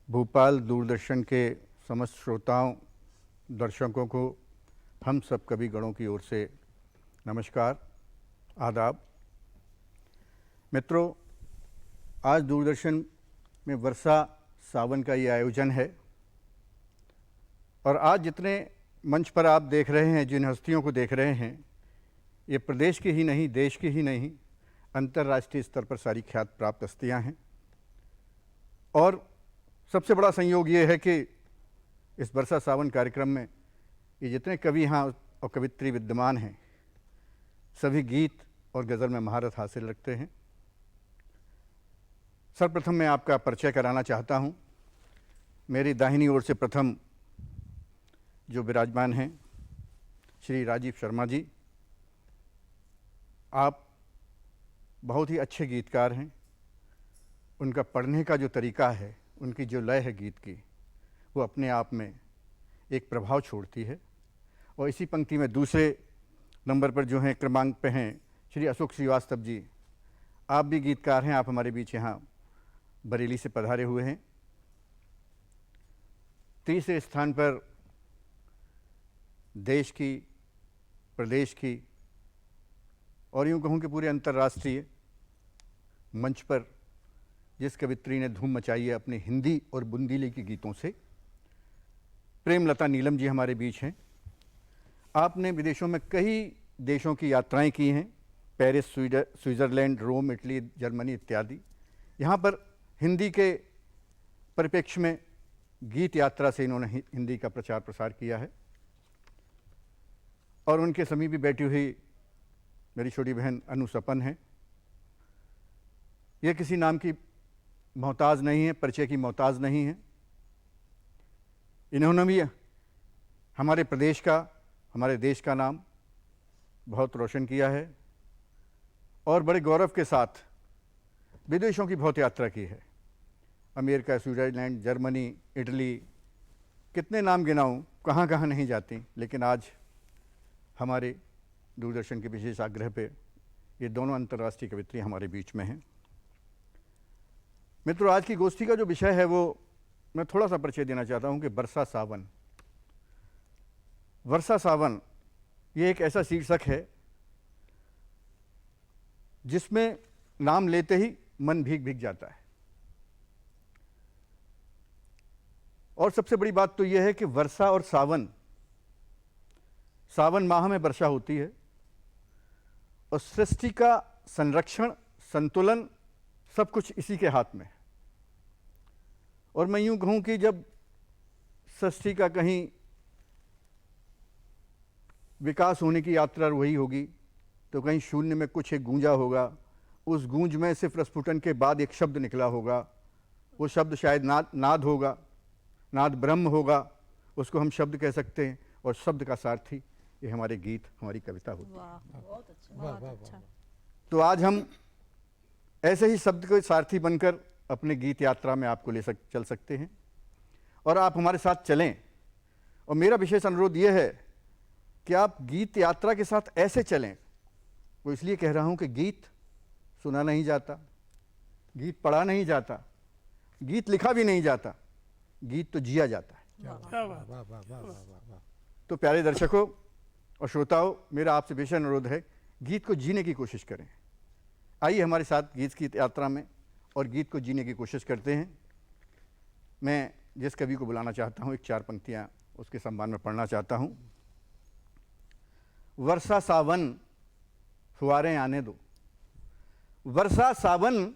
भोपाल दूरदर्शन के समस्त श्रोताओं, दर्शकों को हम सब कवि गणों की ओर से नमस्कार, आदाब। मित्रों, आज दूरदर्शन में वर्षा सावन का ये आयोजन है और आज जितने मंच पर आप देख रहे हैं, जिन हस्तियों को देख रहे हैं, ये प्रदेश की ही नहीं, देश की ही नहीं, अंतर्राष्ट्रीय स्तर पर सारी ख्यात प्राप्त हस्तियाँ हैं। और सबसे बड़ा संयोग ये है कि इस वर्षा सावन कार्यक्रम में ये जितने कवि यहाँ और कवित्री विद्यमान हैं, सभी गीत और गज़ल में महारत हासिल रखते हैं। सर्वप्रथम मैं आपका परिचय कराना चाहता हूँ। मेरी दाहिनी ओर से प्रथम जो विराजमान हैं, श्री राजीव शर्मा जी। आप बहुत ही अच्छे गीतकार हैं। उनका पढ़ने का जो तरीका है, उनकी जो लय है गीत की, वो अपने आप में एक प्रभाव छोड़ती है। और इसी पंक्ति में दूसरे नंबर पर जो हैं, क्रमांक पे हैं, श्री अशोक श्रीवास्तव जी। आप भी गीतकार हैं, आप हमारे बीच यहाँ बरेली से पधारे हुए हैं। तीसरे स्थान पर देश की, प्रदेश की और यूँ कहूँ कि पूरे अंतर्राष्ट्रीय मंच पर जिस कवित्री ने धूम मचाई है अपने हिंदी और बुंदीली के गीतों से, प्रेमलता नीलम जी हमारे बीच हैं। आपने विदेशों में कई देशों की यात्राएं की हैं, पेरिस, स्विट्ज़रलैंड, रोम, इटली, जर्मनी इत्यादि। यहाँ पर हिंदी के परिप्रेक्ष्य में गीत यात्रा से इन्होंने हिंदी का प्रचार प्रसार किया है। और उनके समीप भी बैठी हुई मेरी छोटी बहन अनु सपन है। ये किसी नाम की मोहताज नहीं है, परिचय की मोहताज नहीं है। इन्होंने भी हमारे प्रदेश का, हमारे देश का नाम बहुत रोशन किया है और बड़े गौरव के साथ विदेशों की बहुत यात्रा की है। अमेरिका, स्विट्ज़रलैंड, जर्मनी, इटली, कितने नाम गिनाऊं, कहाँ कहाँ नहीं जाती। लेकिन आज हमारे दूरदर्शन के विशेष आग्रह पे ये दोनों अंतर्राष्ट्रीय कवित्री हमारे बीच में हैं। मित्रों, आज की गोष्ठी का जो विषय है वो मैं थोड़ा सा परिचय देना चाहता हूँ कि वर्षा सावन। वर्षा सावन ये एक ऐसा शीर्षक है जिसमें नाम लेते ही मन भीग भीग जाता है। और सबसे बड़ी बात तो यह है कि वर्षा और सावन, सावन माह में वर्षा होती है और सृष्टि का संरक्षण, संतुलन सब कुछ इसी के हाथ में है। और मैं यूँ कहूँ कि जब सृष्टि का कहीं विकास होने की यात्रा वही होगी तो कहीं शून्य में कुछ एक गूंजा होगा। उस गूंज में से प्रस्फुटन के बाद एक शब्द निकला होगा। वो शब्द शायद नाद होगा, नाद ब्रह्म होगा, उसको हम शब्द कह सकते हैं। और शब्द का सारथी ये हमारे गीत, हमारी कविता होती है। बहुत अच्छा, बहुत अच्छा। तो आज हम ऐसे ही शब्द के सारथी बनकर अपने गीत यात्रा में आपको चल सकते हैं और आप हमारे साथ चलें। और मेरा विशेष अनुरोध ये है कि आप गीत यात्रा के साथ ऐसे चलें। वो इसलिए कह रहा हूँ कि गीत सुना नहीं जाता, गीत पढ़ा नहीं जाता, गीत लिखा भी नहीं जाता, गीत तो जिया जाता है। तो प्यारे दर्शकों और श्रोताओं, मेरा आपसे विशेष अनुरोध है, गीत को जीने की कोशिश करें। आइए हमारे साथ गीत की यात्रा में और गीत को जीने की कोशिश करते हैं। मैं जिस कवि को बुलाना चाहता हूँ, एक चार पंक्तियाँ उसके सम्मान में पढ़ना चाहता हूँ। वर्षा सावन फुहारें आने दो, वर्षा सावन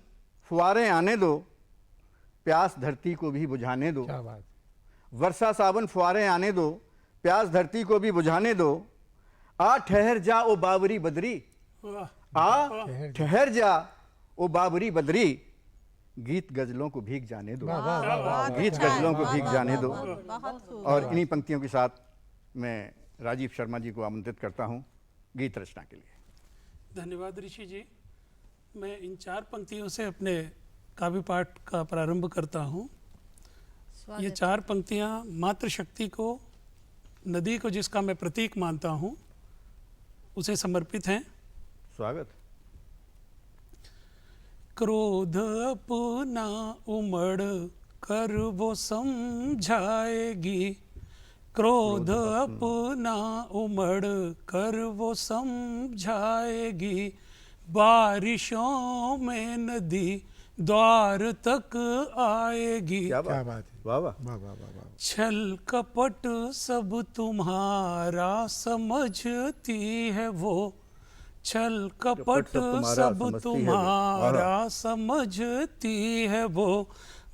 फुहारें आने दो, प्यास धरती को भी बुझाने दो। वर्षा सावन फुहारें आने दो, प्यास धरती को भी बुझाने दो। आ ठहर जा ओ बाबरी बदरी, आ ठहर जा ओ बाबरी बदरी, गीत गजलों को भीग जाने दो, गीत गजलों को भीग जाने दो। और इन्हीं पंक्तियों के साथ मैं राजीव शर्मा जी को आमंत्रित करता हूं गीत रचना के लिए। धन्यवाद ऋषि जी। मैं इन चार पंक्तियों से अपने काव्य पाठ का प्रारंभ करता हूं। ये चार पंक्तियां मातृशक्ति को, नदी को जिसका मैं प्रतीक मानता हूं, उसे समर्पित हैं। स्वागत। क्रोध अपना उमड़ कर वो समझाएगी, क्रोध अपना उमड़ कर वो समझाएगी, बारिशों में नदी द्वार तक आएगी। क्या क्या बात बात है। वाह वाह वाह वाह वाह वाह। छल कपट सब तुम्हारा समझती है वो, छल कपट सब तुम्हारा समझती है वो,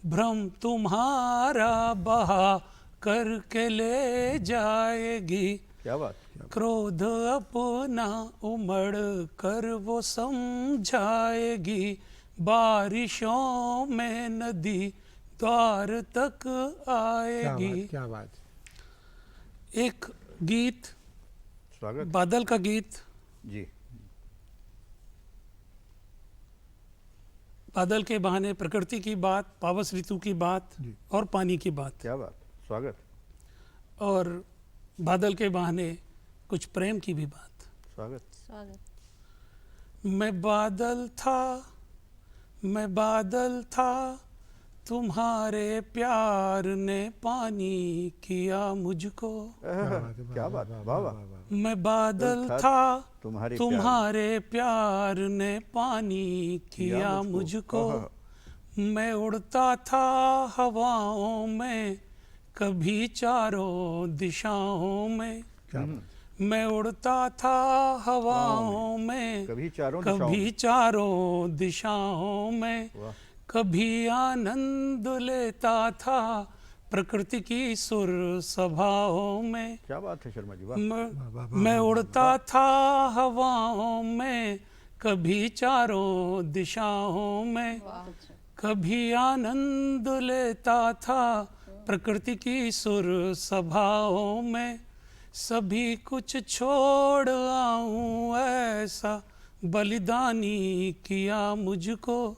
भ्रम तुम्हारा बहा करके ले जाएगी, क्या बात क्रोध अपना उमड़ कर वो समझाएगी, बारिशों में नदी द्वार तक आएगी। क्या बात। एक गीत, स्वागत बादल का गीत, जी। बादल के बहाने प्रकृति की बात, पावस ऋतु की बात और पानी की बात, क्या बात स्वागत और बादल के बहाने कुछ प्रेम की भी बात। स्वागत मैं बादल था तुम्हारे प्यार ने पानी किया मुझको, क्या बात वाह वाह मैं बादल था तुम्हारे प्यार ने पानी किया मुझको, मैं उड़ता था हवाओं में कभी चारों दिशाओं में, मैं उड़ता था हवाओं में कभी चारों दिशाओं में, कभी आनंद लेता था प्रकृति की सुर सभाओं में। क्या बात है शर्मा जी मैं उड़ता था हवाओं में कभी चारों दिशाओं में, कभी आनंद लेता था प्रकृति की सुर सभाओं में, सभी कुछ छोड़ आऊं ऐसा बलिदानी किया मुझको,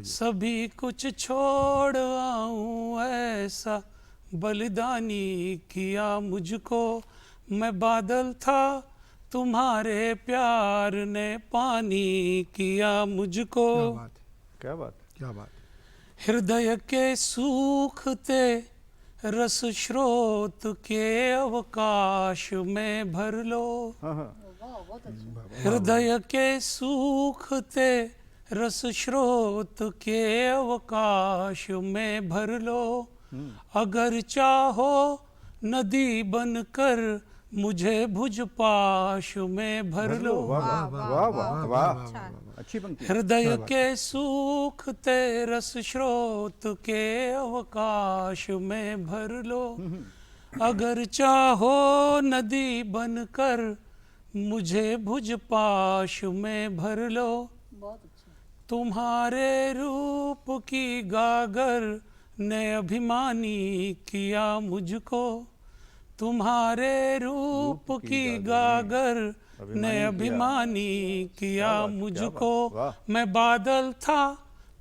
सभी कुछ छोड़ आऊं ऐसा बलिदानी किया मुझको, मैं बादल था तुम्हारे प्यार ने पानी किया मुझको। क्या बात हृदय के सूखते रस स्रोत के अवकाश में भर लो, हृदय के सूखते रस स्रोत के अवकाश में भर लो, अगर चाहो नदी बनकर मुझे भुज पाश में भर लो। वाह वाह वाह वाह अच्छी पंक्ति। हृदय के सूखते रस स्रोत के अवकाश में भर लो, अगर चाहो नदी बनकर मुझे भुज पाश में भर लो, तुम्हारे रूप की गागर ने अभिमानी किया मुझको, तुम्हारे रूप की गागर ने अभिमानी किया मुझको, मैं बादल था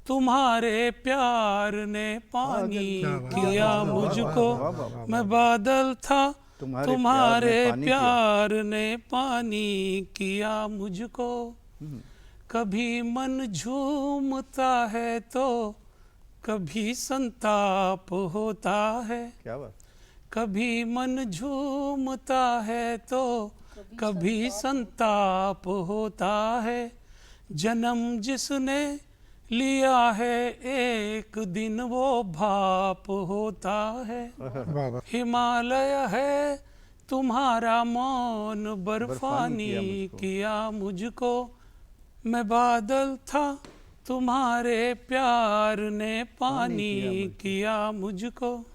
तुम्हारे प्यार ने पानी किया मुझको, मैं बादल था तुम्हारे प्यार ने पानी किया मुझको, कभी मन झूमता है तो कभी संताप होता है, क्या बात कभी मन झूमता है तो कभी संताप होता है, जन्म जिसने लिया है एक दिन वो भाप होता है, हिमालय है तुम्हारा मौन बर्फानी किया मुझको, मैं बादल था तुम्हारे प्यार ने पानी किया मुझको।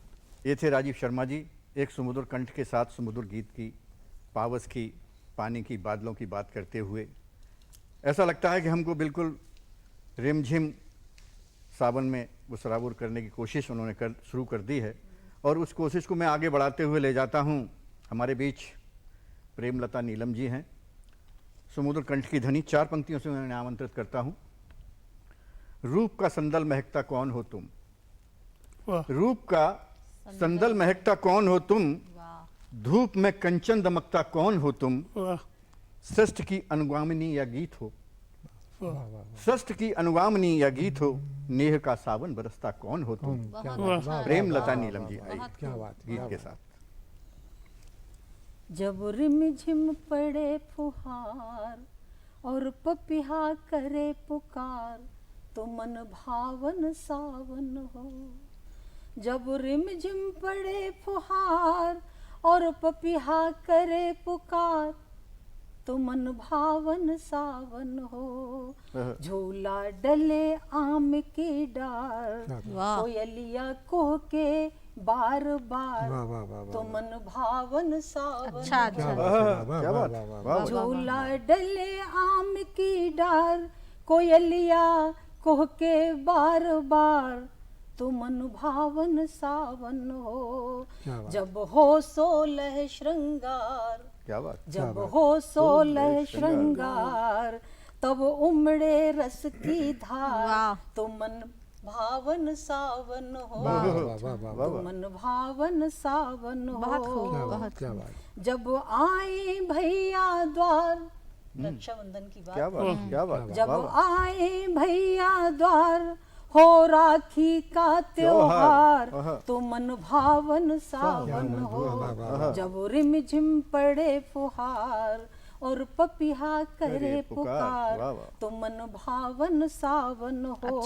ये थे राजीव शर्मा जी एक सुमधुर कंठ के साथ सुमधुर गीत की, पावस की, पानी की, बादलों की बात करते हुए ऐसा लगता है कि हमको बिल्कुल रिमझिम सावन में वो सराबुर करने की कोशिश उन्होंने शुरू कर दी है, और उस कोशिश को मैं आगे बढ़ाते हुए ले जाता हूँ। हमारे बीच प्रेमलता नीलम जी हैं, सुमधुर कंठ की धनी। 4 पंक्तियों से उन्हें आमंत्रित करता हूँ। रूप का संदल महकता कौन हो तुम, रूप का संदल महकता कौन हो तुम, धूप में कंचन दमकता कौन हो तुम, सृष्टि की अनुगामिनी या गीत हो। षष्ठ की अनुगामनी या गीत हो, नेह का सावन बरसता कौन हो तुम। प्रेम लता नीलम जी आई गीत के साथ। जब रिमझिम पड़े फुहार और पपिहा करे पुकार, तो मन भावन सावन हो। जब रिमझिम पड़े फुहार और पपिहा करे पुकार, तो मन भावन सावन हो। झूला डले आम की डार, कोयलिया कोह के बार बार, तो मन भावन सावन। क्या बात। झूला डले आम की डार, कोयलिया कोह के बार बार, तो मन भावन सावन हो। जब हो 16 श्रृंगार, क्या बात। जब हो 16 श्रृंगार, तब उमड़े रस की धार, तो मन भावन सावन हो। तो मन भावन सावन हो। जब आए भैया द्वार, रक्षाबंधन की बात, क्या बात। क्या बात। जब आए भैया द्वार, हो राखी का त्योहार, तो मन भावन सावन हो। जब रिमझिम पड़े फुहार और पपिहा करे पुकार, तो मन भावन सावन हो।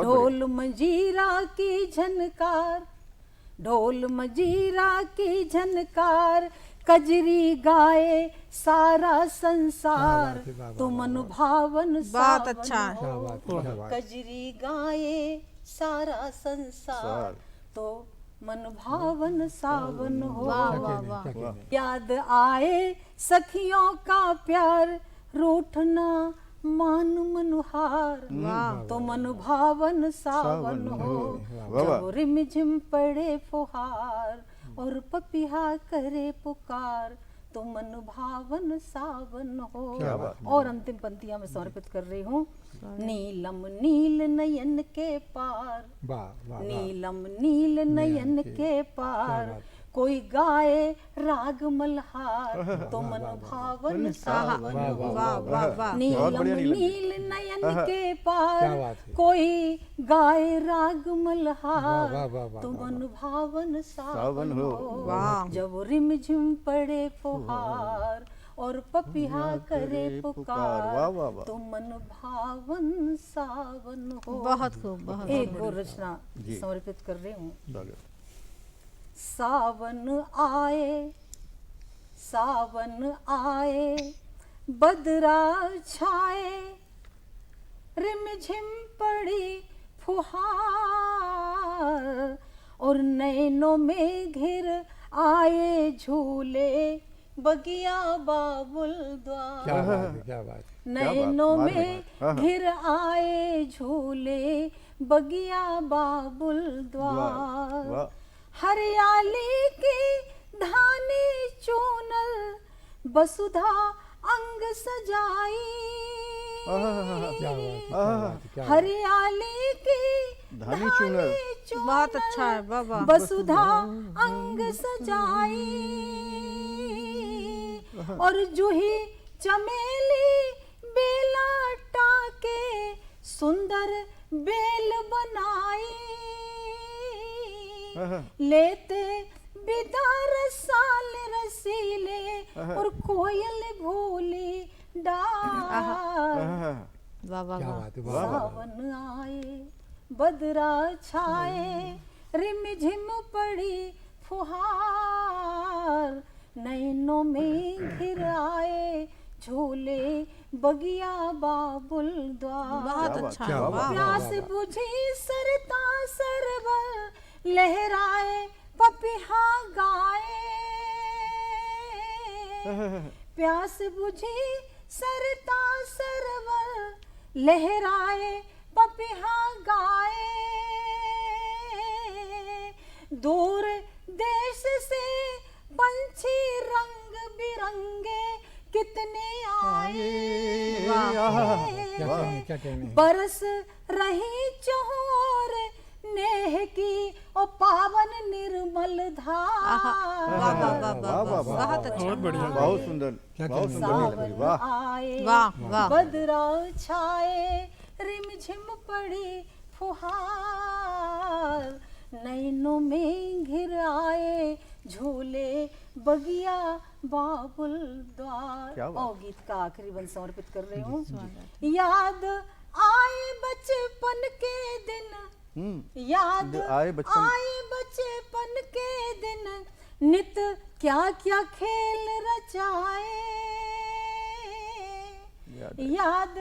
ढोल मजीरा की झनकार, ढोल मजीरा की झनकार, कजरी गाए सारा संसार, तो मन भावन सावन हो। कजरी गाए सारा संसार, तो मन भावन सावन हो। याद आए सखियों का प्यार, रूठना मान मनुहार, तो मन भावन सावन हो। जब रिमझिम पड़े फुहार और पपिहा करे पुकार, तो मन भावन सावन हो। और अंतिम पंक्तियां मैं समर्पित कर रही हूँ। नीलम नील नयन के पार, नीलम नील नयन के पार, कोई गाए राग मल्हार, तो मन भावन सावन हो। नीलम नील नयन के पार, कोई गाए राग मल्हार, तो मन भावन सावन हो। जब रिमझिम पड़े फुहार और पपिहा करे पुकार, तो मन भावन सावन हो। बहुत खूब, बहुत एक और रचना समर्पित कर रही हूँ। सावन आए, सावन आए, बदरा छाए, रिमझिम पड़ी फुहार, और नैनों में घिर आए झूले, बगिया बाबुल द्वार। क्या बात। नैनों में घिर आए झूले, बगिया बाबुल द्वार। हरियाली की धानी चूनल, वसुधा अंग सजाई। हरियाली की धानी चूनल, बहुत अच्छा है बाबा। वसुधा अंग सजाई, और जूही चमेली बेला टाके, सुंदर बेल बनाई। लेते बिदार साल रसीले, और कोयल भूली डार। सावन आए, बदरा छाए, रिमझिम पड़ी फुहार, नैनों में घिर आए झूले, बगिया बाबुल द्वार। बहुत अच्छा। प्यास बुझी सरता सरवर, लहराए पपिहा गाए। प्यास बुझी सरता सरवर, लहराए पपिहा गाए। दूर देश से पंछी रंग बिरंगे कितने आए। बरस रही चोर नेह की ओ पावन निर्मल आहा, वाह वाह धार वाह वाह वाह, बहुत अच्छा। बहुत बढ़िया। बहुत सुंदर, बहुत सुंदर नीलम जी, सावन वाह। आए वाह, वाह। बदरा छाए रिमझिम पड़ी फुहार नैनों में घिर आए झूले बगिया बाबुल द्वार। क्या बात। और गीत का आखिरी बंद समर्पित कर रही हूँ। याद आए बचपन के दिन, याद आए बचपन- आए बचपन के दिन, नित क्या क्या खेल रचाए। याद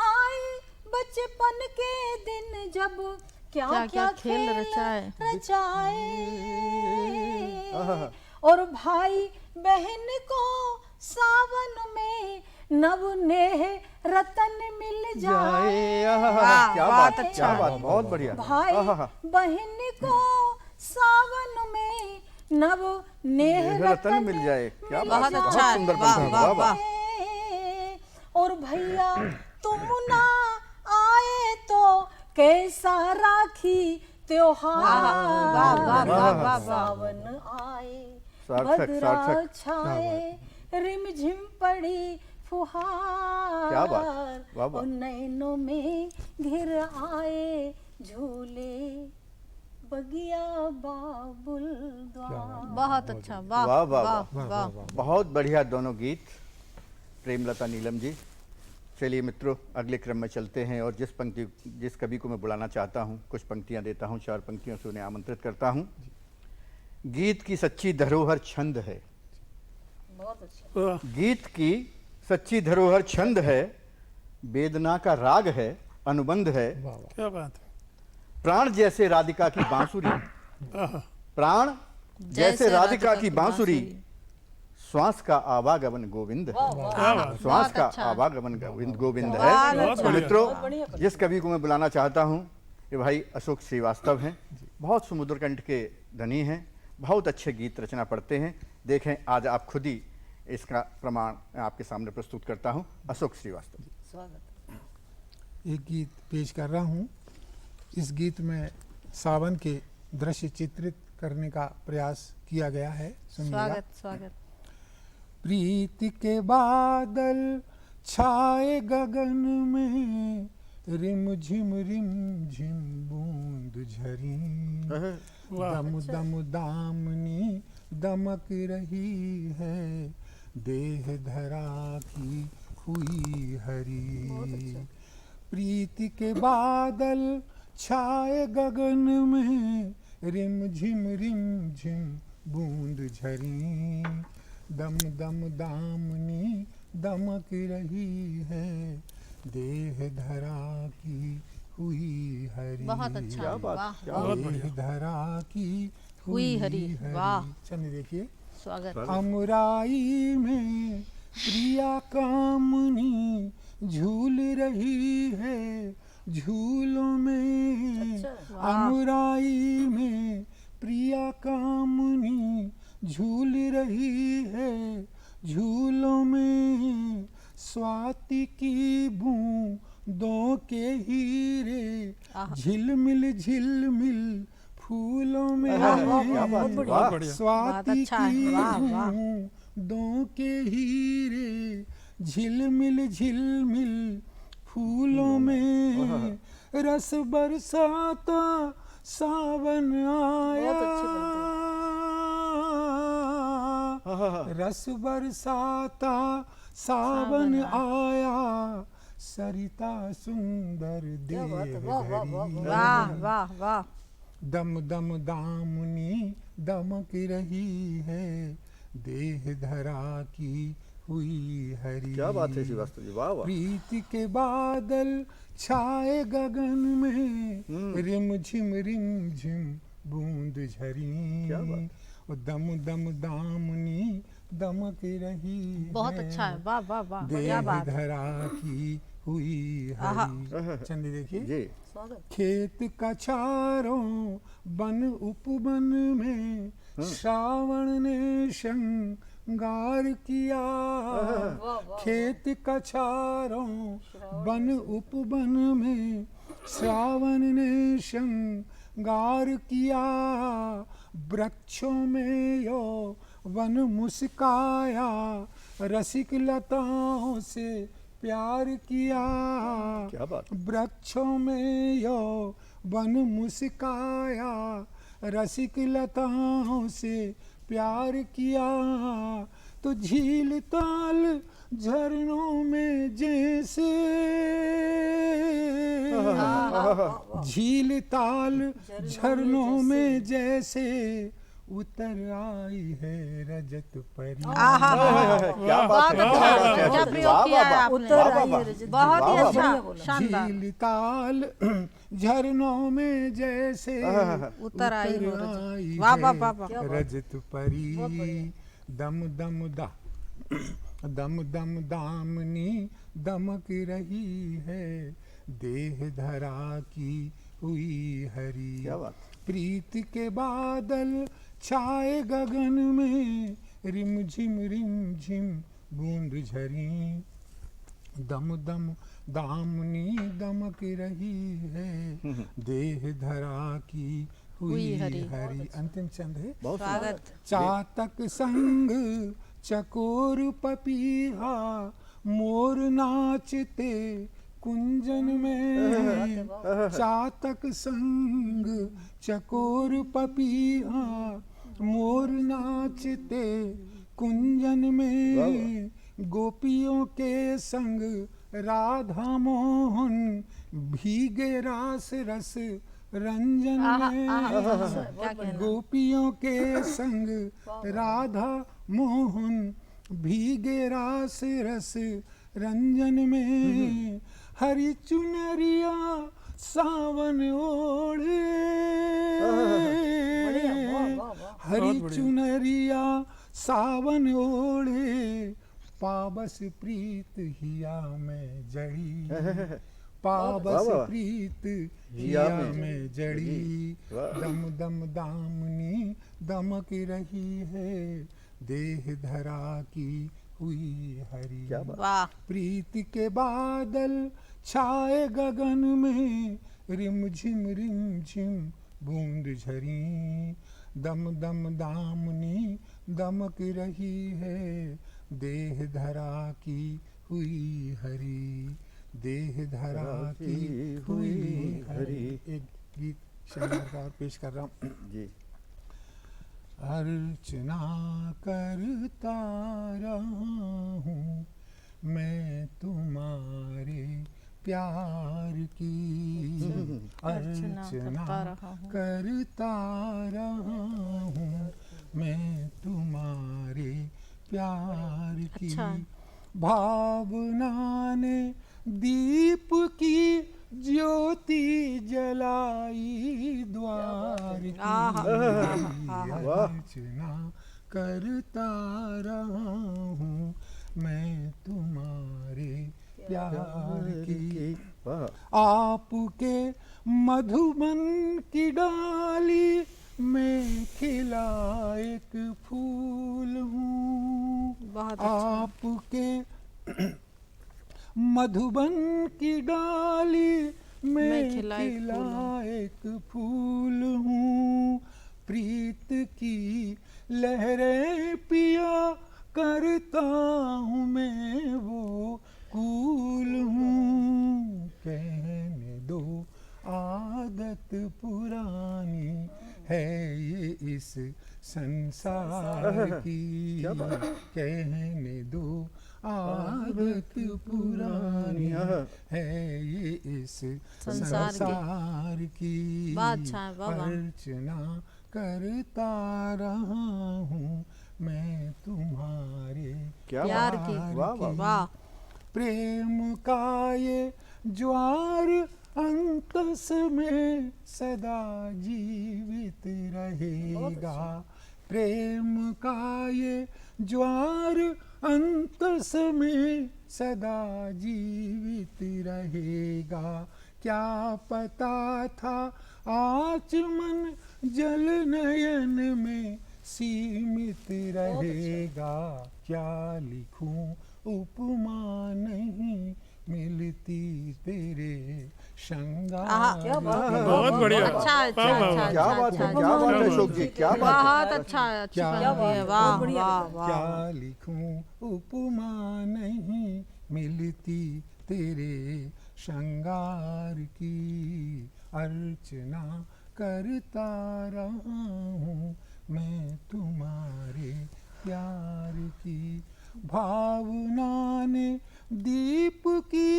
आए बचपन के दिन, जब क्या क्या क्या खेल रचाए। रचाए। और भाई बहन को सावन में नव नेह रतन मिल जाए। वाह, क्या बहुत बात, अच्छा। क्या बात, बहुत बढ़िया। भाई बहन को सावन में नव नेह रतन मिल जाए, क्या बात, बहुत बहुत अच्छा है, सुंदर वाह, पंक्ति, वाह, वाह, वाह। और भैया तुम ना आए तो कैसा राखी त्योहार। वाह, वाह, वाह, वाह, वाह। सावन आए सार्थक, बदरा सार्थक। छाए रिमझिम पड़ी फुहार। क्या बात, वाह, वाह। और नैनों में घिर आए झूले बगिया बाबुल द्वार। बहुत अच्छा, वाह वाह, वाह, वाह वाह। बहुत बढ़िया दोनों गीत, प्रेमलता नीलम जी। चलिए मित्रों, अगले क्रम में चलते हैं और जिस कवि को मैं बुलाना चाहता हूँ, कुछ पंक्तियाँ देता हूँ, 4 पंक्तियों से उन्हें आमंत्रित करता हूँ। गीत की सच्ची धरोहर छंद है, बहुत अच्छा। वाह, गीत की सच्ची धरोहर छंद है, वेदना का राग है, अनुबंध है, क्या बात है। प्राण जैसे राधिका की बांसुरी, आहा, प्राण जैसे राधिका की बांसुरी, बांसुरी। श्वास का आवागमन गोविंद है, क्या बात। श्वास का अच्छा। आवागमन गोविंद बहुत है। अच्छा। तो मित्रों, जिस कवि को मैं बुलाना चाहता हूँ, ये भाई अशोक श्रीवास्तव हैं। बहुत समुद्र कंठ के धनी हैं, बहुत अच्छे गीत रचना पढ़ते हैं। देखें, आज आप खुद ही इसका प्रमाण मैं आपके सामने प्रस्तुत करता हूँ। अशोक श्रीवास्तव। स्वागत। एक गीत पेश कर रहा हूँ। इस गीत में सावन के दृश्य चित्रित करने का प्रयास किया गया है। सुनिएगा। स्वागत स्वागत। प्रीति के बादल छाए गगन में, रिम झिम बूंद झरी, दम दम दामनी दमक रही है, देह धरा की हुई हरी। प्रीति के बादल छाए गगन में, रिम झिम बूंद झरी, दम दम दामनी दमक रही है, देह धरा की हुई हरी। बहुत अच्छा, क्या बात, वाह क्या वाह। देह धरा की हुई हरी, वाह। चलिए देखिए। स्वागत। अमराई में प्रिया कामनी झूल रही है, झूलों में। अमराई में प्रिया कामनी झूल रही है, झूलों में। स्वाति की बूंदों के हीरे, झिलमिल फूलों में। क्या बात, बहुत वाह। बढ़िया। स्वाति बहुत अच्छा है, की वाह, वाह। बूंदों के हीरे, झिलमिल फूलों में। रस बरसाता सावन आया, रस बरसाता सावन आया, सरिता सुंदर देह घरी। वाह वाह वाह। दम दम दामनी दमक रही है, देह धरा की हुई हरी। क्या बात है श्रीवास्तव जी, वाह वाह। प्रीति के बादल छाए गगन में, रिम झिम बूंद झरी। क्या बात। और दम दम दामनी दमक रही बहुत है, अच्छा है, वाह वाह वाह। क्या देह बात है। धरा की हुई हरी। चंदी देखिए। जी, स्वागत। खेत का चारों बन उपवन में, श्रावण ने श्रृंगार किया। खेत का चारों बन उपवन में, श्रावण ने श्रृंगार गार किया, वृक्षों में यो वन मुस्काया, रसिक लताओं से प्यार किया। क्या बात। वृक्षों में यो वन मुस्काया, रसिक लताओं से प्यार किया। तो झील ताल झरनों में जैसे, झील ताल झरनों में जैसे उतर आई है रजत परी। क्या बात है, बहुत क्या अच्छा बात है। अच्छा प्रयोग किया है आपने। उतर आई है रजत। बहुत ही वाह, अच्छा, वाह। शानदार। झील ताल झरनों में जैसे उतर आई हो रजत। आई वाह, वाह, है वाह, वाह। रजत परी। दम दम दा, दम दम दामनी दमक रही है, देह धरा की हुई हरी। क्या बात। प्रीत के बादल छाए गगन में, रिम झिम बूंद झरी। दम दम दामनी दमक रही है, देह धरा की हुई हरी। हरी। अंतिम चंद है। बहुत स्वागत। चातक संग चकोर पपीहा, मोर नाचते कुंजन में। चातक संग चकोर पपीहा, मोर नाचते कुंजन में। गोपियों के संग राधा मोहन, भीगे रास रस रंजन में। क्या कहना। गोपियों के संग राधा मोहन, भीगे रास रस रंजन में। हरी चुनरिया सावन ओढ़े, हरी चुनरिया सावन ओढ़े, पाबस प्रीत हिया में जड़ी। पाबस प्रीत हिया में जड़ी। दम दम दामनी दमक रही है, देह धरा की हुई हरी। वाह। प्रीत के बादल छाए गगन में, रिम झिम बूंद झरी। दम दम दामनी दमक रही है, देह धरा की हुई हरी। देह धरा की हुई हरी। एक गीत शंकर का और पेश कर रहा हूँ जी। अर्चना करता रहूं मैं तुम्हारे प्यार की। अर्चना करता रहूं मैं तुम्हारे प्यार की। अच्छा। भावना ने दीप की ज्योति जलाई द्वार की। अर्चना करता रहूं मैं तुम्हारे प्यार की। आपके मधुबन की डाली में खिला एक फूल हूँ। बहुत अच्छा। आपके मधुबन की डाली में खिला एक फूल हूँ। प्रीत की लहरें पिया करता हूँ मैं वो कूल हूँ। कहने दो आदत पुरानी है ये इस संसार की। कहने दो आदत पुरानी है ये इस संसार की। अर्चना करता रहा हूँ मैं तुम्हारे प्यार की। वाह। प्रेम का ये ज्वार अंतस में सदा जीवित रहेगा। प्रेम का ये ज्वार अंतस में सदा जीवित रहेगा। क्या पता था आचमन जल नयन में सीमित रहेगा। क्या लिखूं उपमा नहीं मिलती तेरे श्रृंगार बहुत बढ़िया। अच्छा अच्छा अच्छा क्या बात है, क्या बात है अशोक जी, क्या बात है। बहुत अच्छा अच्छी पंक्ति है, वाह वाह वाह। क्या लिखूं उपमा नहीं मिलती तेरे श्रृंगार की, अर्चना करता रहा हूँ मैं तुम्हारे प्यार की। भावना ने दीप की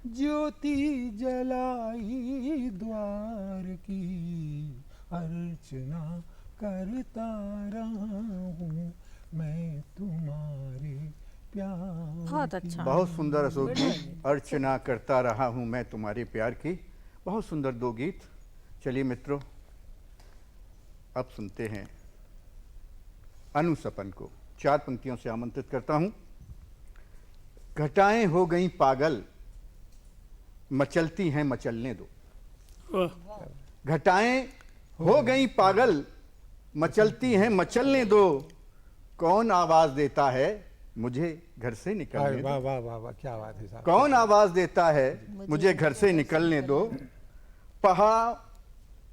ज्योति जलाई द्वार की, अर्चना करता रहा हूँ मैं तुम्हारे प्यार बहुत अच्छा। बहुत सुंदर अशोक जी, अर्चना करता रहा हूँ मैं तुम्हारे प्यार की। बहुत सुंदर दो गीत। चलिए मित्रों, अब सुनते हैं अनुसपन को। 4 पंक्तियों से आमंत्रित करता हूँ। घटाएं हो गई पागल, मचलती हैं मचलने दो। वाह, घटाएं हो गई पागल, मचलती हैं मचलने दो। कौन आवाज देता है मुझे घर से निकलने वाह दो। वाह वाह वाह, क्या बात है साहब। कौन आवाज देता है मुझे घर से निकलने दो।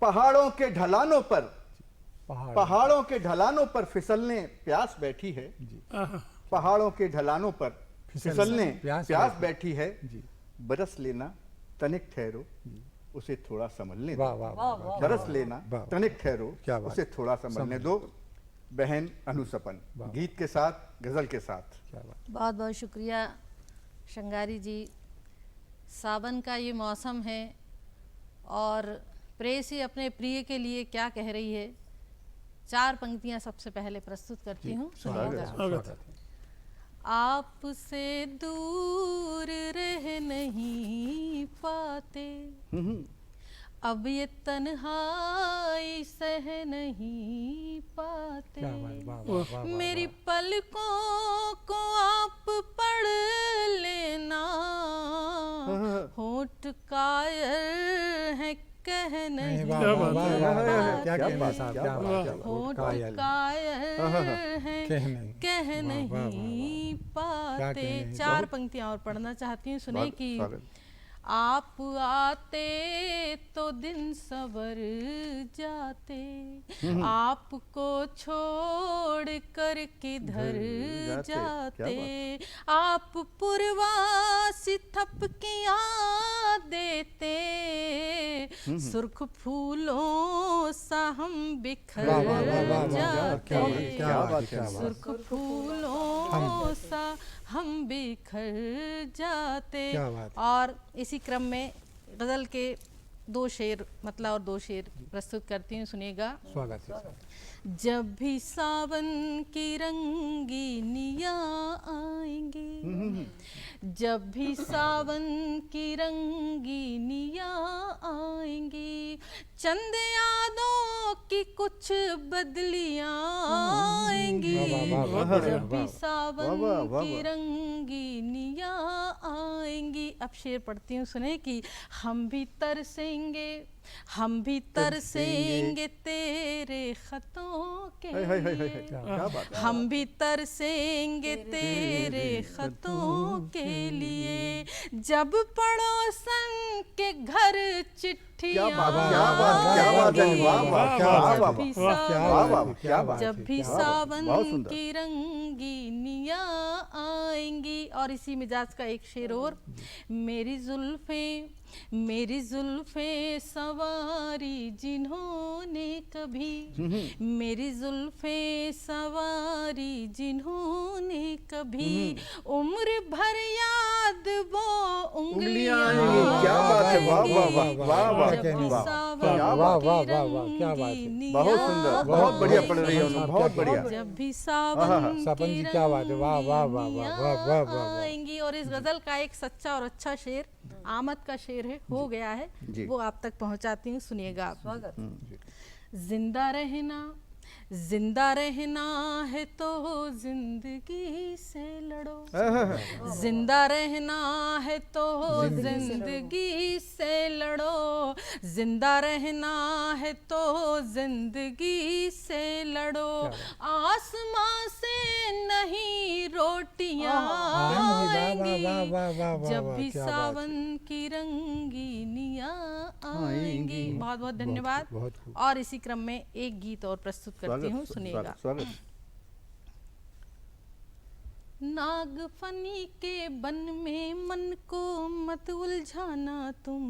पहाड़ों के ढलानों पर, पहाड़ों के ढलानों पर फिसलने प्यास बैठी है। आहा, पहाड़ों के ढलानों पर फिसलने प्यास प्यास बैठी है। जी। बरस लेना तनिक ठहरो, उसे थोड़ा संभलने वाह दो। वाह वाह, बरस लेना वाह। तनिक ठहरो, क्या बात। उसे थोड़ा संभलने दो। बहन अनुसपन, गीत के साथ, गजल के साथ। क्या बात। बहुत बहुत शुक्रिया श्रृंगारी जी। सावन का ये मौसम है और प्रेयसी अपने प्रिय के लिए क्या कह रही है। 4 पंक्तियां सबसे पहले प्रस्तुत करती हूँ, सुनिएगा। स्वागत है। आपसे दूर रह नहीं पाते, अब ये तन्हाई सह नहीं पाते। क्या बात, वाह वाह वाह वाह, मेरी पलकों को आप पढ़ लेना, होठ कायर है कह नहीं वाह वाह वाह वाह, पाते। क्या कहना साहब, क्या बात, क्या बात। होठ कायल। कायर है कह नहीं। कह वाह, वाह, वाह, नहीं क्या पाते। कहने हैं। 4 पंक्तियां और पढ़ना चाहती हूँ, सुने स्वागत, कि स्वागत। आप आते तो दिन सवर जाते, आपको छोड़ कर किधर जाते, क्या जाते। आप पुरवासी थपकियां देते, सुर्ख फूलों सा हम बिखर वाह वाह वाह वाह वाह, जाते। क्या बात, क्या बात, क्या बात। सुर्ख फूलों सा हम बिखर जाते। क्या बात। और इसी क्रम में गजल के 2 शेर मतलब और 2 शेर प्रस्तुत करती हूँ, सुनिएगा। स्वागत है साहब। जब भी सावन की रंगीनियाँ आएंगी, जब भी सावन की रंगीनियाँ आएंगी, चंद यादों की कुछ बदलियाँ आएंगी। वाह, वाह, वाह, जब भी वाह, सावन वाह, वाह, वाह, की वाह। रंगीनियाँ आएंगी। अब शेर पढ़ती हूँ, सुने कि हम भी तरसेंगे, हम भी तरसेंगे तेरे खतों के हाय, हाय, हाय, हाय, लिए। क्या बात है। हम भी तरसेंगे तेरे खतों के लिए, जब पड़ोसन के घर चिट्ठियाँ क्या बात, क्या बात, क्या बात है, आएंगी। वाह, वाह, क्या वाह, बात वाह, है, भी वाह, क्या वाह, बात वाह, है, क्या बात जब है, भी क्या बात है, सावन बहुत सुंदर। की रंगीनियाँ आएंगी। और इसी मिजाज का एक शेर और। मेरी जुल्फें सवारी जिन्होंने कभी, मेरी जुल्फें सवारी जिन्होंने कभी, उम्र भर याद वो उंगलियां उंगलियां आएंगी। क्या बात है, वाह, वाह, वाह, आएंगी। वाह, वाह, जब भी वाह, सावन क्या वाह, की वाह, वाह, वाह, क्या बात है। रंगीनियाँ बहुत सुंदर, बहुत बढ़िया पढ़ रही है उन्होंने, साहब, बहुत क्या बढ़िया। जब भी सावन सपन की जी, क्या बात है, वाह, वाह, वाह, वाह, वाह, वाह, वाह, वाह। आएंगी। और इस गजल का एक सच्चा और अच्छा शेर आमद का शेर है, हो गया है, जी। वो आप तक पहुंचाती हूँ, सुनिएगा आप। जिंदा रहना जिंदा रहना है तो जिंदगी से लड़ो, जिंदा रहना है तो जिंदगी से लड़ो, जिंदा रहना है तो जिंदगी से लड़ो, आसमां से नहीं रोटियां आएंगी, जब भी सावन की रंगीनियां आएंगी। बहुत बहुत धन्यवाद। बहुत खूब। और इसी क्रम में एक गीत और प्रस्तुत करती हूँ, सुनिएगा। स्वागत। नागफनी के बन में मन को मत उलझाना तुम,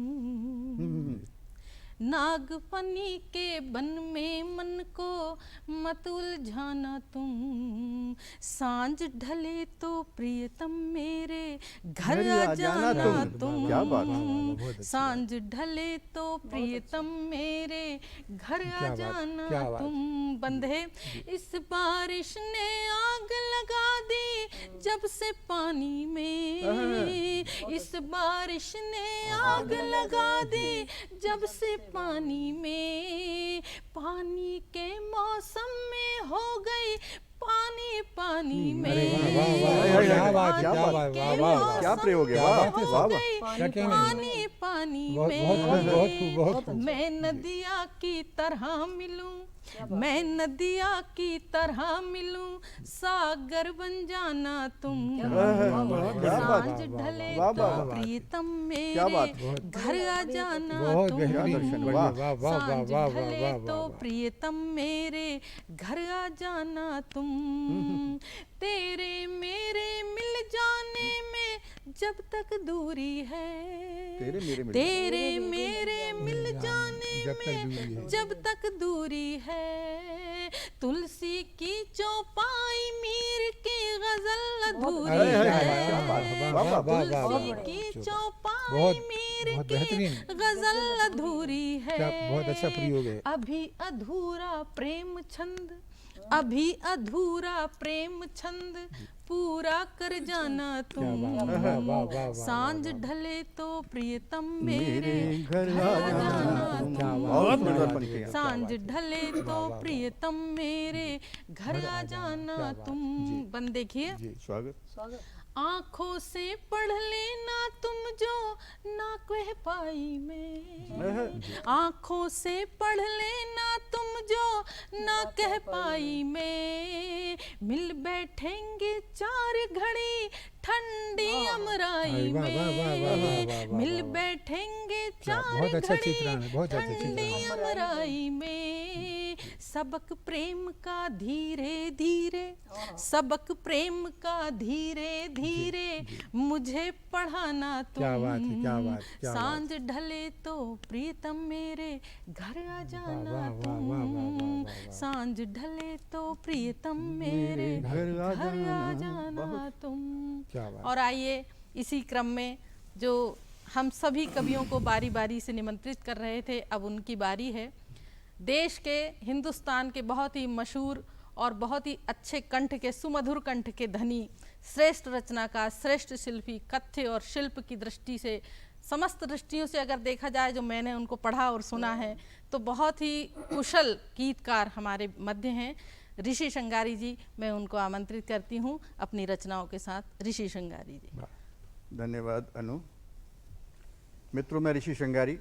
नागफनी के बन में मन को मत उलझाना तुम, सांझ ढले तो प्रियतम मेरे घर आ जाना तुम, क्या बात है, सांझ ढले तो प्रियतम मेरे घर आ जाना तुम। बंधे इस बारिश ने आग लगा दी जब से पानी में, इस बारिश ने आग लगा दी जब से पानी में, पानी के मौसम में हो गई पानी पानी में, क्या बात है, क्या बात है, वाह, वाह, क्या प्रयोग है, वाह, वाह, वाह। क्या कहने पानी पानी बहुत खूब। में मैं नदिया की तरह मिलूं, मैं नदिया की तरह मिलूं, सागर बन जाना तुम, सांझ ढले तो प्रीतम मेरे घर आ जाना तुम, सांझ ढले तो प्रियतम मेरे घर आ जाना तुम, तेरे मेरे मिल जाने में जब तक दूरी है, तेरे मेरे मिल जाने में जब तक दूरी है, तुलसी की चौपाई मीर की गजल अधूरी है, तुलसी की चौपाई मीर की गजल अधूरी है, बहुत अच्छा प्रयोग है। अभी अधूरा प्रेम छंद, अभी अधूरा प्रेम छंद पूरा कर जाना तुम, सांझ ढले तो प्रियतम मेरे घर आ जाना तुम, सांझ ढले तो प्रियतम मेरे घर आ जाना तुम। बंद देखिए, स्वागत। आंखों से पढ़ लेना तुम जो ना कह पाई में, आंखों से पढ़ लेना तुम जो ना कह पाई में, मिल बैठेंगे चार घड़ी ठंडी अमराई में, मिल बैठेंगे चार घड़ी ठंडी अमराई में, सबक प्रेम का धीरे धीरे, सबक प्रेम का धीरे धीरे मुझे पढ़ाना तुम, सांझ ढले तो प्रीतम मेरे घर आ जाना तुम, सांझ ढले तो प्रीतम मेरे घर आ जाना तुम। और आइए इसी क्रम में जो हम सभी कवियों को बारी बारी से निमंत्रित कर रहे थे, अब उनकी बारी है। देश के, हिंदुस्तान के बहुत ही मशहूर और बहुत ही अच्छे कंठ के, सुमधुर कंठ के धनी, श्रेष्ठ रचनाकार, श्रेष्ठ शिल्पी, कथ्य और शिल्प की दृष्टि से, समस्त दृष्टियों से अगर देखा जाए, जो मैंने उनको पढ़ा और सुना है, तो बहुत ही कुशल गीतकार हमारे मध्य हैं ऋषि श्रृंगारी जी। मैं उनको आमंत्रित करती हूँ अपनी रचनाओं के साथ। ऋषि श्रृंगारी जी। धन्यवाद अनु। मित्रों, मैं ऋषि श्रृंगारी,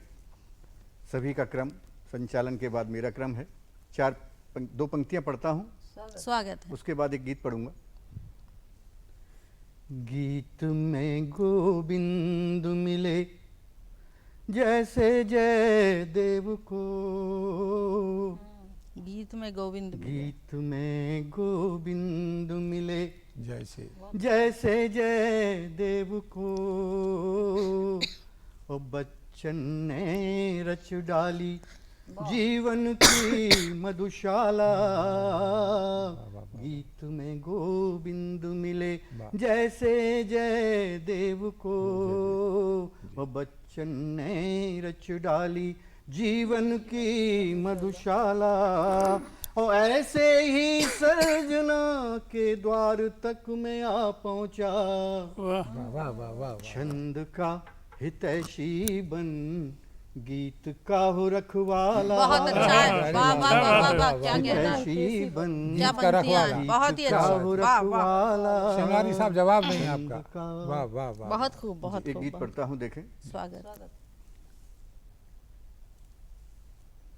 सभी का क्रम संचालन के बाद मेरा क्रम है। दो पंक्तियां पढ़ता हूँ, स्वागत है। उसके बाद एक गीत पढ़ूंगा। गीत में गोविंद मिले जैसे जय देव को, गीत में गोविंद मिले, गीत में गोविंद मिले जैसे जैसे जय देव को, ओ बच्चन ने रच डाली जीवन की मधुशाला, गीत में गोविंद मिले जैसे जय देव को, ओ बच्चन ने रच डाली जीवन की मधुशाला, और ऐसे ही सर्जना के द्वार तक मैं आ पहुंचा, वाह वाह वाह वाह वाह, छंद का हितैषी बन गीत का हो रखवाला, बहुत अच्छा है, वाह वाह वाह वाह वाह, क्या कहना है, कैसी बन क्या गीत का पंक्तियां हैं, रखवाला। बहुत ही का अच्छी, हो वाह वाह, रखवाला। श्रृंगारी साहब जवाब नहीं है आपका। वाह वाह वाह। बहुत खूब, बहुत एक खूब, गीत बहुत- पढ़ता हूँ, देखें। स्वागत।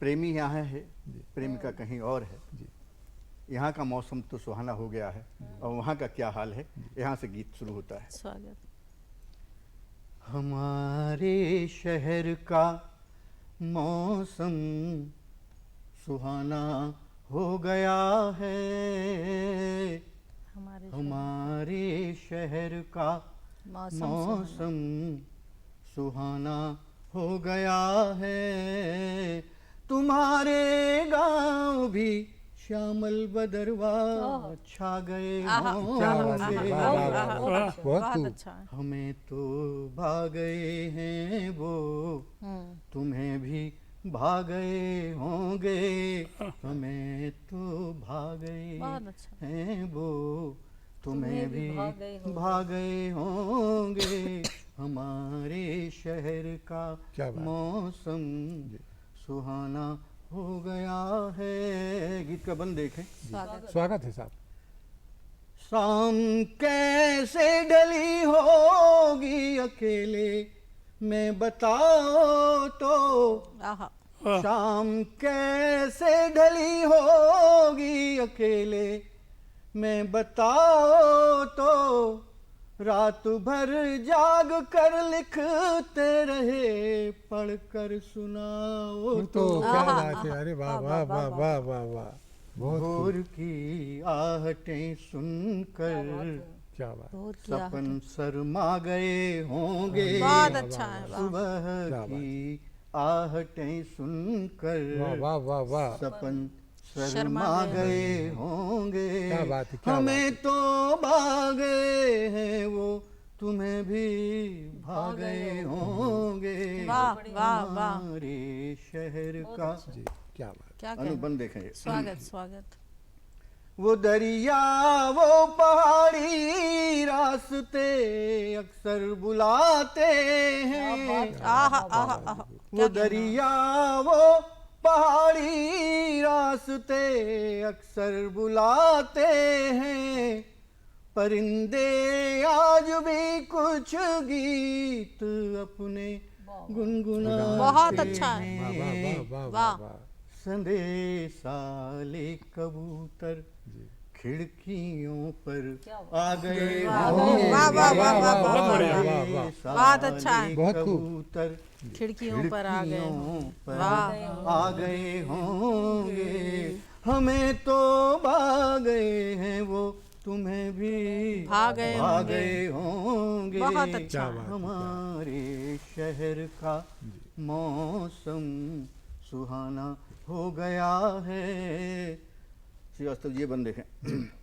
प्रेमी यहाँ है, प्रेमिका कहीं और है। यहाँ का मौसम तो सुहाना हो गया है, और वहाँ का क्या हाल है। यहाँ से गीत शुरू होता है। स्वागत। हमारे शहर का मौसम सुहाना हो गया है, हमारे शहर का मौसम सुहाना हो गया है। तुम्हारे गांव भी श्यामल बदरवा छा गए क्या बात है, होंगे। वाह वाह वाह, बहुत बहुत खूब। अच्छा है। हमें तो भा गए हैं वो, तुम्हें भी भा गए होंगे। हमें तो भा गए बहुत अच्छा। हैं वो, तुम्हें भी भा गए होंगे। हमारे शहर का क्या बात। मौसम सुहाना हो गया है। गीत का बंद देखें। स्वागत। स्वागत है साहब। शाम कैसे ढली होगी अकेले में बताओ तो, आहा, शाम कैसे ढली होगी अकेले में बताओ तो। रात भर जाग कर लिखते रहे, पढ़ कर सुनाओ तो तो। क्या बात है, अरे वाह वाह वाह वाह वाह वाह, बहुत खूब। भोर की आहटें सुनकर क्या बात। भोर की आहट। सपन शर्मा गए होंगे। बहुत अच्छा है, वाह। सुबह क्या बात। की आहटें सुनकर वाह वाह वाह वाह। सपन शर्मा शर्मा गए गए होंगे। क्या बात है, क्या हमें तो भागे हैं वो, तुम्हें भी भागे होंगे। वाह वाह वाह, हमारे शहर का जी, क्या बात। क्या कहना। अनुबंध देखें। स्वागत स्वागत। वो दरिया वो पहाड़ी रास्ते अक्सर बुलाते हैं। आहा आहा आहा, वो दरिया वो पहाड़ी रास्ते अक्सर बुलाते हैं। परिंदे आज भी कुछ गीत अपने गुनगुनाते बहुत अच्छा है। हैं। वाह वाह वाह वाह वाह। वाह। संदेशा ले कबूतर खिड़कियों पर आ गए वाह होंगे। वाह वाह वाह वाह, बहुत बहुत बढ़िया, बढ़िया। वाह वाह। संदेशा बहुत अच्छा है। ले बहुत खूब। कबूतर खिड़कियों पर आ गए खिड़कियों हों। पर वाह। आ गए होंगे। हमें तो भा गए हैं वो, तुम्हें भी भा गए गए होंगे। बहुत अच्छा क्या है। बात है, हमारे शहर का मौसम सुहाना हो गया है। श्रीवास्तव जी, ये बंद देखें।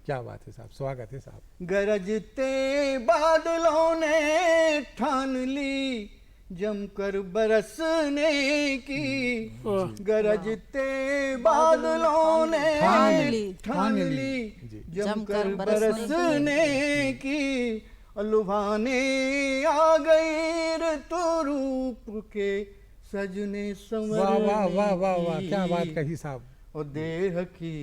क्या बात है साहब, स्वागत है साहब। गरजते बादलों ने ठान ली जमकर बरसने की। गरजते बादलों ने ठान ली जमकर बरसने की। लुभाने आ गई ऋतु रूप के सजने संवरने वाह वाह वाह वाह वाह, क्या बात कही साहब। और देह की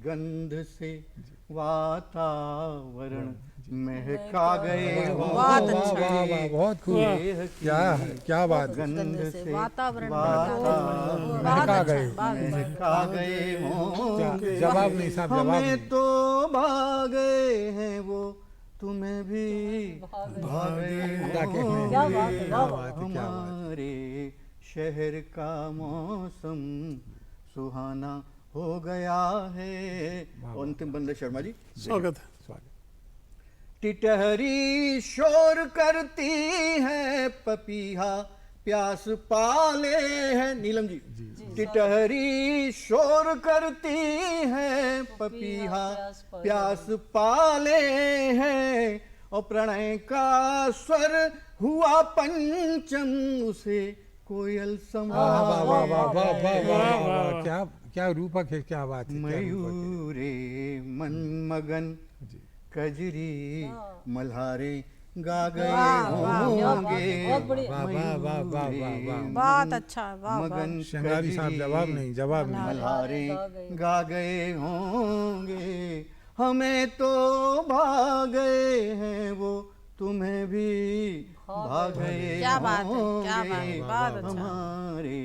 गंध से वातावरण महका गए वाह बहुत वाह अच्छा। वाह वाह, बहुत खूब। देह की क्या है, क्या बात है। गंध से वातावरण वातावरण महका गए। महका गए होंगे। जवाब नहीं साहब, जवाब हमें नहीं। तो भागे हैं वो, तुम्हें भी भागे क्या कहने हैं। क्या बात है, क्या वाह, बात है, क्या बात है। हमारे शहर का मौसम सुहाना हो गया है। और अंतिम बंदे शर्मा जी। स्वागत है। स्वागत। टिटहरी शोर करती है, पपीहा प्यास पाले है। नीलम जी। टिटहरी शोर करती है, पपीहा प्यास पाले हैं। और प्रणय का स्वर हुआ पंचम, उसे कोयल वाह वाह वाह वाह वाह वाह वाह वाह वाह। वाह, क्या क्या रूपक है, क्या बात है, क्या रूपक है। मयूरे मन मगन जी। कजरी मल्हारे गा गए वाह, वाह, होंगे बहुत बढ़िया। वाह वाह वाह वाह वाह वाह बहुत अच्छा, वाह वाह। मगन शंगारी साहब जवाब नहीं, जवाब नहीं। मल्हारे गा गए होंगे, हमें तो भाग गए हैं वो, तुम्हें भी भाग गए क्या बात है, क्या होंगे। बात है, बहुत अच्छा, हमारे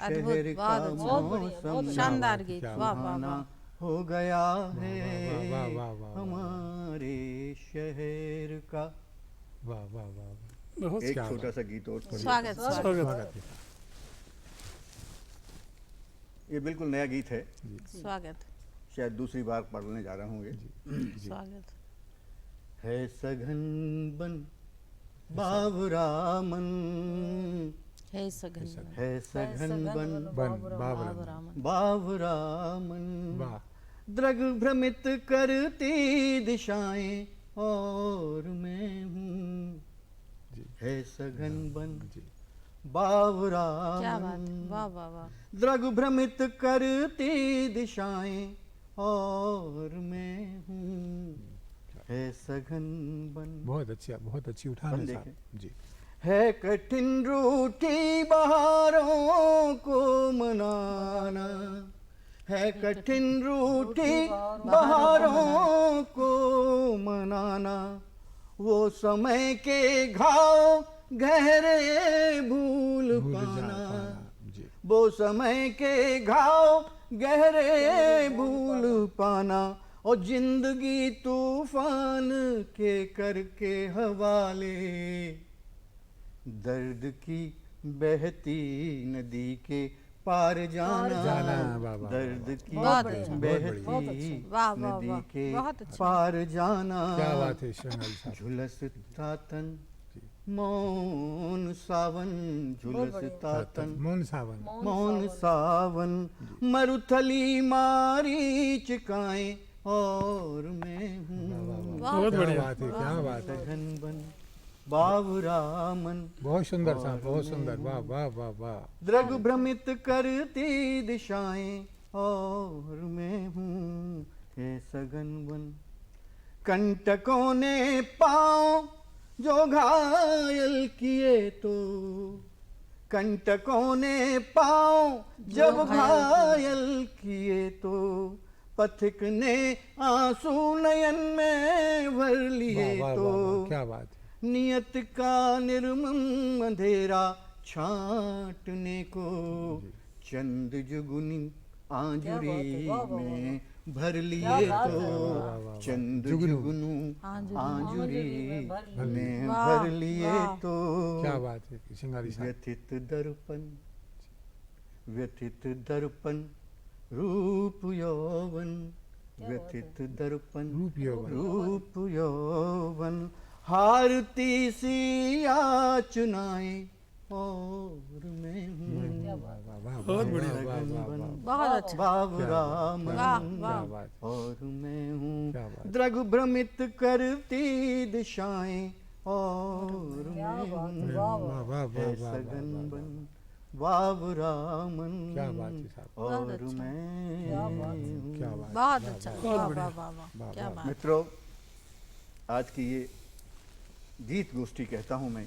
अद्भुत, शहर का बहुत अच्छा, मौसम शानदार गीत, क्या वाह वाह सुहाना वाह। हो गया है, वाह, वाह, वाह, वाह, वाह। हमारे शहर का। वाह वाह वाह वाह। बहुत एक क्या छोटा सा गीत और पढ़िए। स्वागत स्वागत। स्वागत। स्वागत है। ये बिल्कुल नया गीत है, स्वागत शायद दूसरी बार पढ़ने जा रहे होंगे। स्वागत। है सघन बन बावरा मन, हे सघन है सघन बन बन बाबरा रामन। बावरा मन, वाह द्रग भ्रमित करती दिशाएं और मैं हूँ। जी। है सघन बन जी। बावरा क्या बात मन, है, वाह वाह वाह। द्रग भ्रमित करती दिशाएं और मैं हूँ। है सघन बन। बहुत अच्छी उठान है बन साहब जी। है कठिन रूठी बहारों को मनाना, है कठिन रूठी बहारों को मनाना, वो समय के घाव गहरे भूल भूल जा पाना, पाना जी। वो समय के घाव गहरे भूल पाना, और जिंदगी तूफान के करके हवाले, दर्द की बहती नदी के पार जाना, वाह, वाह, दर्द की बहुत अच्छा, बहती वाह, वाह, नदी वाह, के बहुत अच्छा। पार जाना। क्या बात है शंगारी साहब। झुलसता तन मौन सावन, झुलसता तन मौन सावन। मौन सावन, मरुथली मारी चिकाएं और मैं हूँ। बहुत क्या बढ़िया। बात है, क्या बात है। सघन बन बावरा मन, बहुत सुंदर साहब, बहुत सुंदर। वाह वाह वाह वाह। द्रग भ्रमित करती दिशाएं और मैं हूँ। हे सघन बन, कंटकों ने पाँव जो घायल किए तो, कंटकों ने पाँव जब घायल किए तो, पथिक ने आंसू नयन में भर लिए वाह वाह तो, वाह वाह, क्या बात है। नियत का निर्मम अंधेरा छाटने को, चंद जुगनी आंजुरी में भर लिए तो, चंद जुगनू आंजुरी में वाह, भर लिए वाह। तो, क्या बात है शंगारी साहब। व्यथित दर्पण रूप यौवन, व्यथित दर्पण रूप यौवन। रूप यौवन, हारती सी याचनाएं और मैं हूँ। वाह वाह वाह बहुत बढ़िया। वाह वाह वाह वाह। बहुत अच्छा, बावरा वाह मन क्या वाह। बात है। और मैं हूँ। क्या बात। द्रग भ्रमित करती दिशाएं और मैं हूँ। वाह वाह वाह वाह है वाह सघन वाह। बन बावरा मन क्या बात है साहब। और बहुत अच्छा। मैं हूँ। क्या बात। बहुत अच्छा, बहुत वाह बढ़िया। वाह वाह वाह, वाह, क्या वाह। बात। मित्रों, आज की ये गीत गोष्ठी कहता हूँ मैं,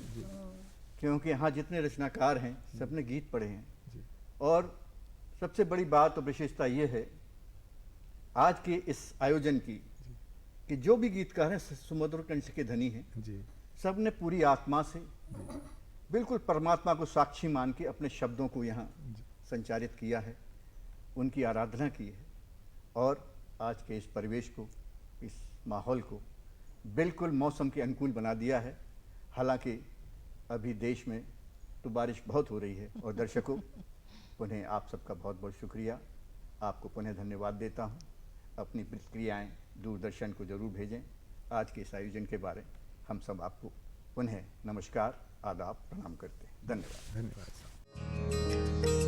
क्योंकि यहाँ जितने रचनाकार हैं सबने गीत पढ़े हैं। और सबसे बड़ी बात और विशेषता ये है आज के इस आयोजन की कि जो भी गीतकार हैं सुमधुर कंठ के धनी हैं, जी सब ने पूरी आत्मा से बिल्कुल परमात्मा को साक्षी मान के अपने शब्दों को यहाँ संचारित किया है, उनकी आराधना की है और आज के इस परिवेश को, इस माहौल को बिल्कुल मौसम के अनुकूल बना दिया है। हालांकि अभी देश में तो बारिश बहुत हो रही है। और दर्शकों, पुनः आप सबका बहुत बहुत शुक्रिया, आपको पुनः धन्यवाद देता हूँ। अपनी प्रतिक्रियाएँ दूरदर्शन को जरूर भेजें। आज के इस आयोजन के बारे हम सब आपको पुनः नमस्कार, आदाब, प्रणाम करते हैं। धन्यवाद। धन्यवाद साहब।